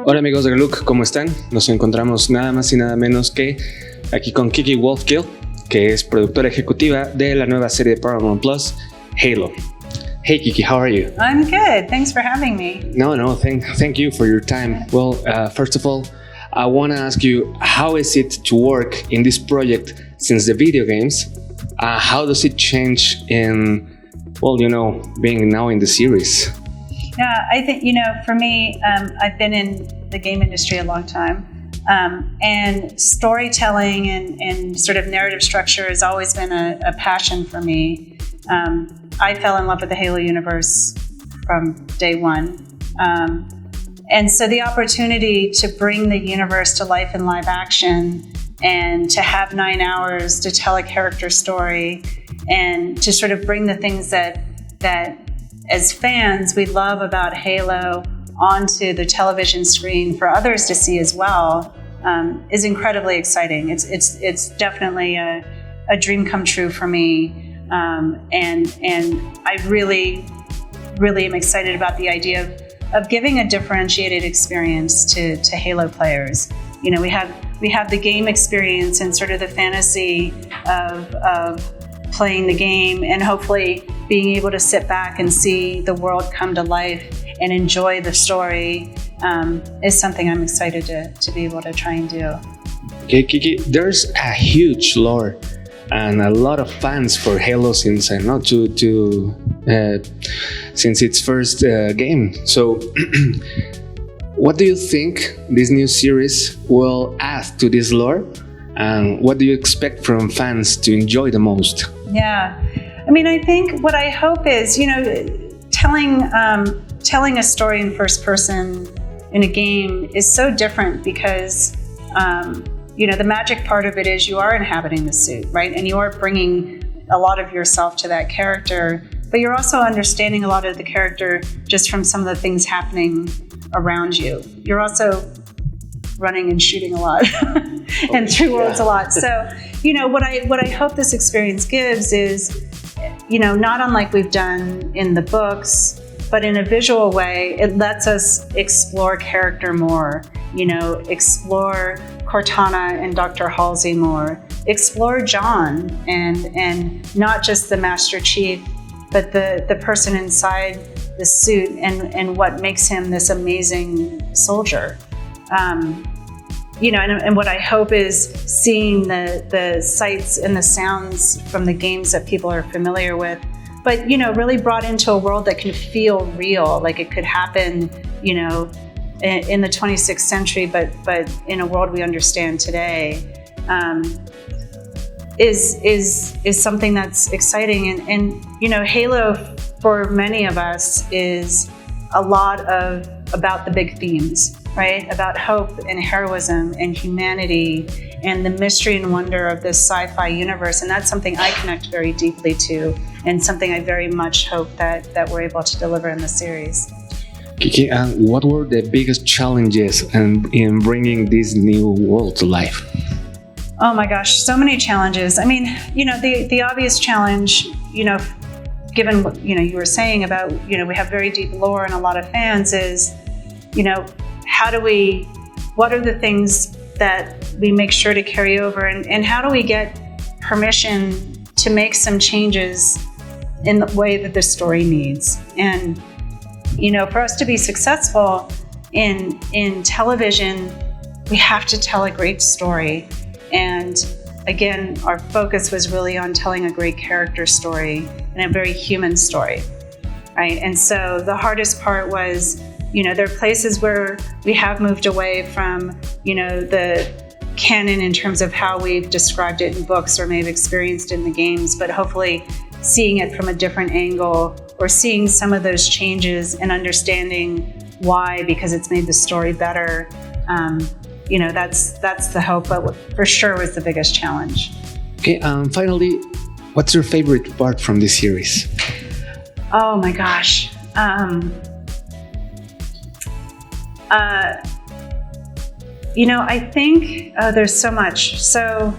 Hola amigos de Look, ¿cómo están? Nos encontramos nada más y nada menos que aquí con Kiki Wolfkill, que es productora ejecutiva de la nueva serie de Paramount Plus, Halo. Hey Kiki, how are you? I'm good. Thanks for having me. No, thank you for your time. Well, first of all, I want to ask you, how is it to work in this project since the video games? How does it change in, being now in the series? Yeah, I think, for me, I've been in the game industry a long time. And storytelling and sort of narrative structure has always been a passion for me. I fell in love with the Halo universe from day one. And so the opportunity to bring the universe to life in live action and to have 9 hours to tell a character story and to sort of bring the things that as fans we love about Halo onto the television screen for others to see as well is incredibly exciting. It's definitely a dream come true for me. And I really am excited about the idea of giving a differentiated experience to Halo players. We have the game experience and sort of the fantasy of playing the game and hopefully being able to sit back and see the world come to life and enjoy the story is something I'm excited to be able to try and do. Okay, Kiki, there's a huge lore and a lot of fans for Halo since since its first game. So, what do you think this new series will add to this lore? And what do you expect from fans to enjoy the most? Yeah, I mean, I think what I hope is, telling a story in first person in a game is so different because, the magic part of it is you are inhabiting the suit, right? And you are bringing a lot of yourself to that character, but you're also understanding a lot of the character just from some of the things happening around you. You're also running and shooting a lot and through worlds a lot. So, what I hope this experience gives is, not unlike we've done in the books, but in a visual way, it lets us explore character more, explore Cortana and Dr. Halsey more, explore John and not just the Master Chief, but the person inside the suit and what makes him this amazing soldier. And what I hope is seeing the sights and the sounds from the games that people are familiar with, but, really brought into a world that can feel real, like it could happen, in the 26th century, but in a world we understand today, is something that's exciting. And Halo, for many of us, is a lot about the big themes, right? About hope and heroism and humanity and the mystery and wonder of this sci-fi universe. And that's something I connect very deeply to and something I very much hope that we're able to deliver in the series. Kiki, what were the biggest challenges in bringing this new world to life? Oh my gosh, so many challenges. I mean, the obvious challenge, given what you were saying about, we have very deep lore and a lot of fans is, what are the things that we make sure to carry over and how do we get permission to make some changes in the way that the story needs? And, for us to be successful in television, we have to tell a great story. And again, our focus was really on telling a great character story and a very human story, right? And so the hardest part was, there are places where we have moved away from, the canon in terms of how we've described it in books or may have experienced it in the games, but hopefully seeing it from a different angle or seeing some of those changes and understanding why, because it's made the story better. That's the hope, but for sure was the biggest challenge. Okay, finally, what's your favorite part from this series? Oh my gosh. I think there's so much. So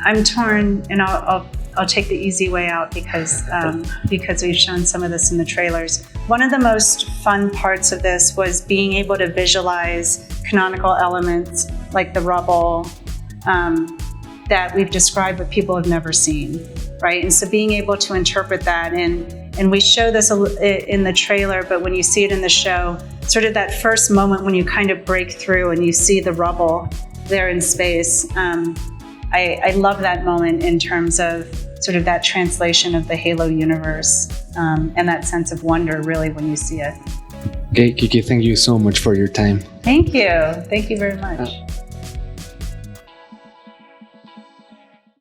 I'm torn, and I'll take the easy way out because we've shown some of this in the trailers. One of the most fun parts of this was being able to visualize canonical elements like the rubble that we've described but people have never seen, right? And so being able to interpret that, and we show this in the trailer, but when you see it in the show, sort of that first moment when you kind of break through and you see the rubble there in space, I love that moment in terms of sort of that translation of the Halo universe and that sense of wonder really when you see it. Okay, Kiki, thank you so much for your time. Thank you. Thank you very much.